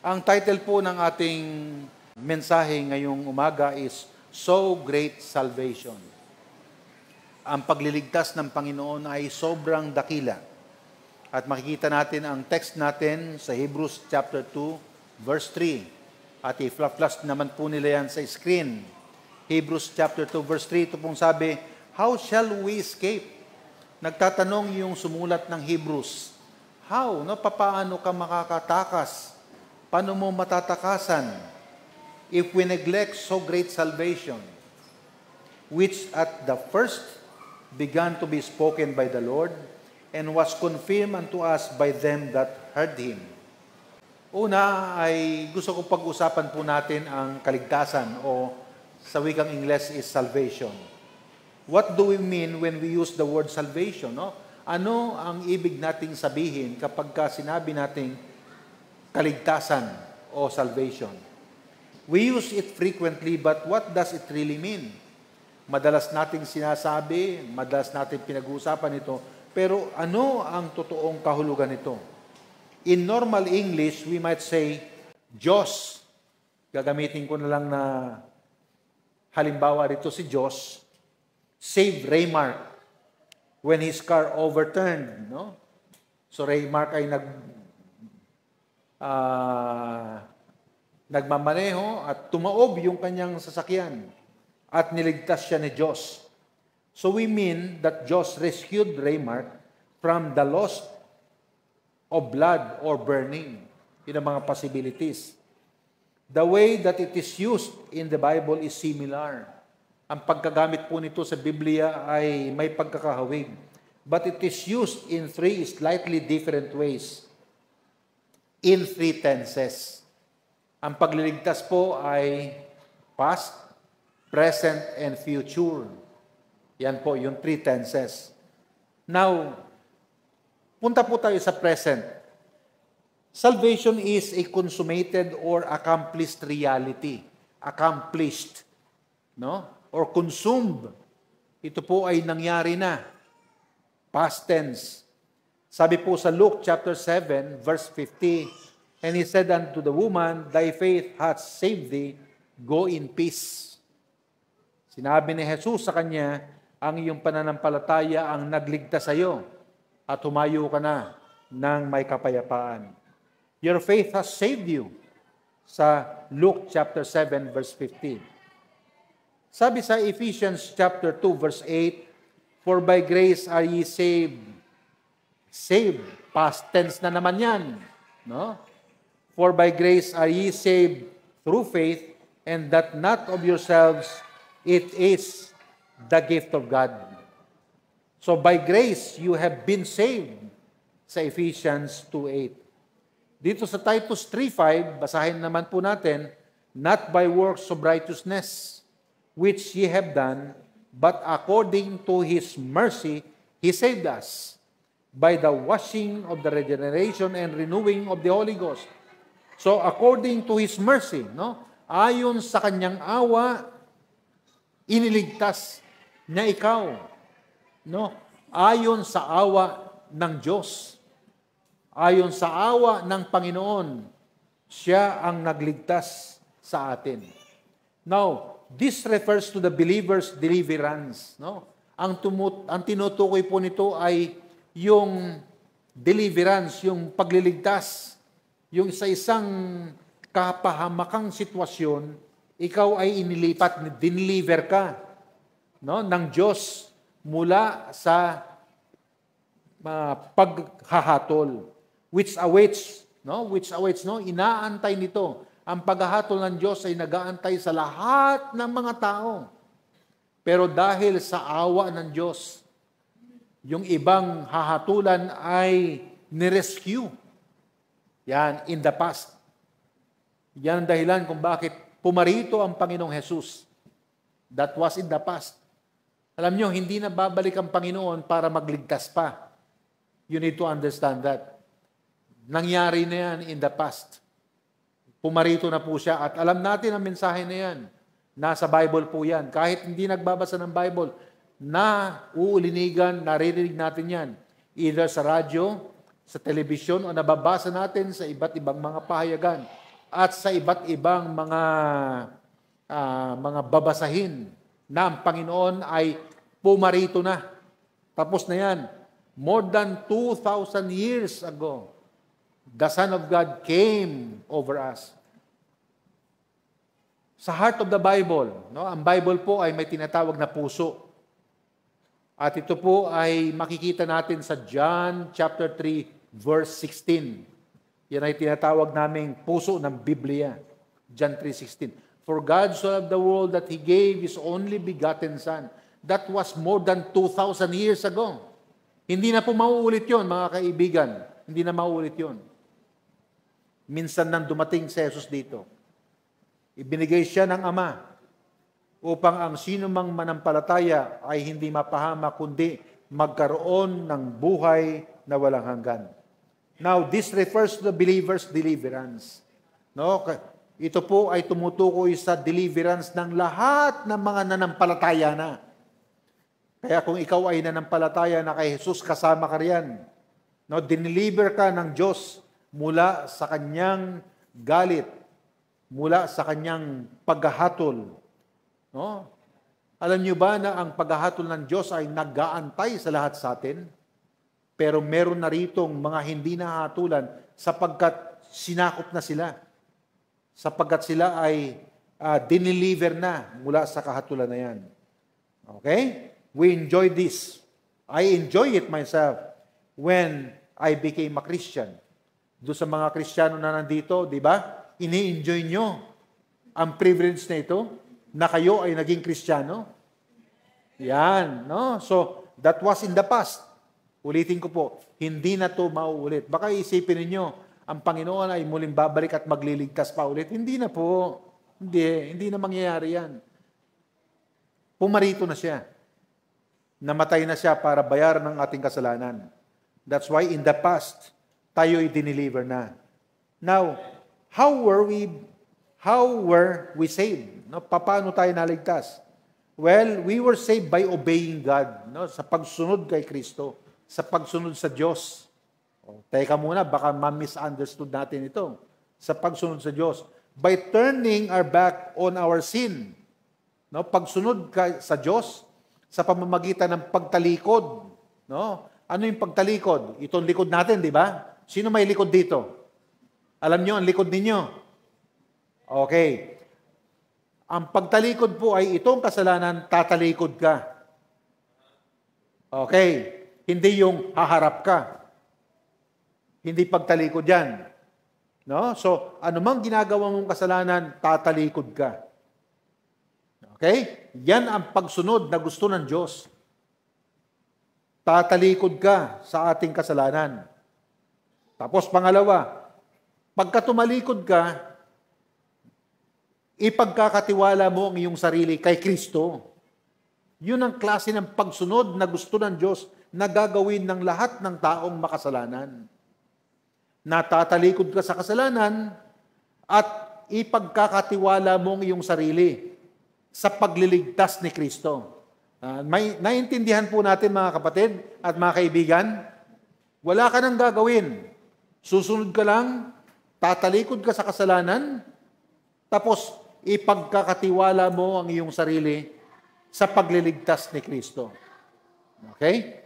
Ang title po ng ating mensahe ngayong umaga is So Great Salvation. Ang pagliligtas ng Panginoon ay sobrang dakila. At makikita natin ang text natin sa Hebrews chapter 2, verse 3. At i-flash naman po nila yan sa screen. Hebrews chapter 2, verse 3, ito pong sabi, How shall we escape? Nagtatanong yung sumulat ng Hebrews. How? No? Paano ka makakatakas? Paano mo matatakasan? If we neglect so great salvation, which at the first began to be spoken by the Lord, and was confirmed unto us by them that heard Him. Una ay gusto ko pag-usapan po natin ang kaligtasan o sa wikang Ingles is salvation. What do we mean when we use the word salvation? No? Ano ang ibig nating sabihin kapag sinabi nating kaligtasan o salvation? We use it frequently, but what does it really mean? Madalas nating sinasabi, madalas nating pinag-uusapan ito, pero ano ang totoong kahulugan nito? In normal English, we might say, Diyos. Gagamitin ko na lang na halimbawa rito si Diyos, saved Raymark when his car overturned. No? So Raymark ay nagmamaneho at tumaob yung kanyang sasakyan at niligtas siya ni Diyos. So we mean that Diyos rescued Raymark from the loss of blood or burning. Yun ang mga possibilities. The way that it is used in the Bible is similar. Ang pagkagamit po nito sa Biblia ay may pagkakahawig. But it is used in three slightly different ways. In three tenses. Ang pagliligtas po ay past, present, and future. Yan po, yung three tenses. Now, punta po tayo sa present. Salvation is a consummated or accomplished reality. Accomplished. No? Or consumed. Ito po ay nangyari na. Past tense. Sabi po sa Luke chapter 7, verse 50, And he said unto the woman, Thy faith hath saved thee, go in peace. Sinabi ni Jesus sa kanya, ang iyong pananampalataya ang nagligtas sa iyo at humayo ka na ng may kapayapaan. Your faith has saved you. Sa Luke chapter 7, verse 50. Sabi sa Ephesians chapter 2, verse 8, For by grace are ye saved. Saved. Past tense na naman yan. No? For by grace are ye saved through faith, and that not of yourselves, it is the gift of God. So by grace, you have been saved. Sa Ephesians 2:8. Dito sa Titus 3:5, basahin naman po natin, Not by works of righteousness, which ye have done, but according to His mercy, He saved us, by the washing of the regeneration and renewing of the Holy Ghost. So, according to His mercy, no? Ayon sa Kanyang awa, iniligtas niya ikaw. No? Ayon sa awa ng Diyos. Ayon sa awa ng Panginoon, siya ang nagligtas sa atin. Now, this refers to the believer's deliverance. No? Ang tinutukoy po nito ay yung deliverance, yung pagliligtas. Yung sa isang kapahamakang sitwasyon, ikaw ay inilipat, dineliver ka, no, ng Diyos mula sa paghahatol, which awaits, no, inaantay nito. Ang paghahatol ng Diyos ay nag-aantay sa lahat ng mga tao. Pero dahil sa awa ng Diyos, yung ibang hahatulan ay nirescue. Yan, in the past. Yan ang dahilan kung bakit pumarito ang Panginoong Jesus. That was in the past. Alam nyo, hindi na babalik ang Panginoon para magligtas pa. You need to understand that. Nangyari na yan in the past. Pumarito na po siya at alam natin ang mensahe na yan. Nasa Bible po yan. Kahit hindi nagbabasa ng Bible, na uulinigan, naririnig natin yan. Either sa radyo, sa telebisyon, o nababasa natin sa iba't ibang mga pahayagan. at sa iba't ibang mga babasahin na ang Panginoon ay pumarito na. Tapos na yan. More than 2,000 years ago, the Son of God came over us. Sa heart of the Bible, no? Ang Bible po ay may tinatawag na puso. At ito po ay makikita natin sa John chapter 3, verse 16. Yan ay tinatawag naming puso ng Biblia. John 3:16. For God so loved the world that He gave His only begotten Son. That was more than 2,000 years ago. Hindi na po mauulit yon, mga kaibigan. Hindi na mauulit yon. Minsan nang dumating si Jesus dito. Ibinigay siya ng Ama upang ang sino mang manampalataya ay hindi mapahama kundi magkaroon ng buhay na walang hanggan. Now, this refers to the believer's deliverance. No? Ito po ay tumutukoy sa deliverance ng lahat ng mga nanampalataya na. Kaya kung ikaw ay nanampalataya na kay Jesus, kasama ka riyan. No, dineliver ka ng Diyos mula sa kanyang galit, mula sa kanyang paghahatol. No? Alam niyo ba na ang paghahatol ng Diyos ay nag-aantay sa lahat sa atin? Pero meron na ritong mga hindi nahatulan sapagkat sinakop na sila. Sapagkat sila ay dineliver na mula sa kahatulan na yan. Okay? We enjoy this. I enjoy it myself when I became a Christian. Doon sa mga Kristiyano na nandito, di ba? Ini-enjoy nyo ang privilege na ito na kayo ay naging Kristiyano. Yan, no? So, that was in the past. Ulitin ko po, hindi na to mauulit. Baka isipin ninyo, ang Panginoon ay muling babalik at magliligtas pa ulit. Hindi na po. Hindi na mangyayari yan. Pumarito na siya. Namatay na siya para bayaran ng ating kasalanan. That's why in the past, tayo i-deliver na. Now, how were we saved? No, paano tayo naligtas? Well, we were saved by obeying God, no, sa pagsunod kay Kristo, sa pagsunod sa Diyos. Teka muna, baka ma-misunderstood natin ito. Sa pagsunod sa Diyos. By turning our back on our sin. No, pagsunod sa Diyos, sa pamamagitan ng pagtalikod. No? Ano yung pagtalikod? Itong likod natin, di ba? Sino may likod dito? Alam nyo, ang likod ninyo. Okay. Ang pagtalikod po ay itong kasalanan, tatalikod ka. Okay. Hindi yung haharap ka. Hindi pagtalikod yan. No? So, anumang ginagawa mong kasalanan, tatalikod ka. Okay? Yan ang pagsunod na gusto ng Diyos. Tatalikod ka sa ating kasalanan. Tapos pangalawa, pagka tumalikod ka, ipagkakatiwala mo ang iyong sarili kay Kristo. Yun ang klase ng pagsunod na gusto ng Diyos na gagawin ng lahat ng taong makasalanan. Natatalikod ka sa kasalanan at ipagkakatiwala mo ang iyong sarili sa pagliligtas ni Kristo. May naintindihan po natin mga kapatid at mga kaibigan, wala ka nang gagawin. Susunod ka lang, tatalikod ka sa kasalanan, tapos ipagkakatiwala mo ang iyong sarili sa pagliligtas ni Kristo. Okay?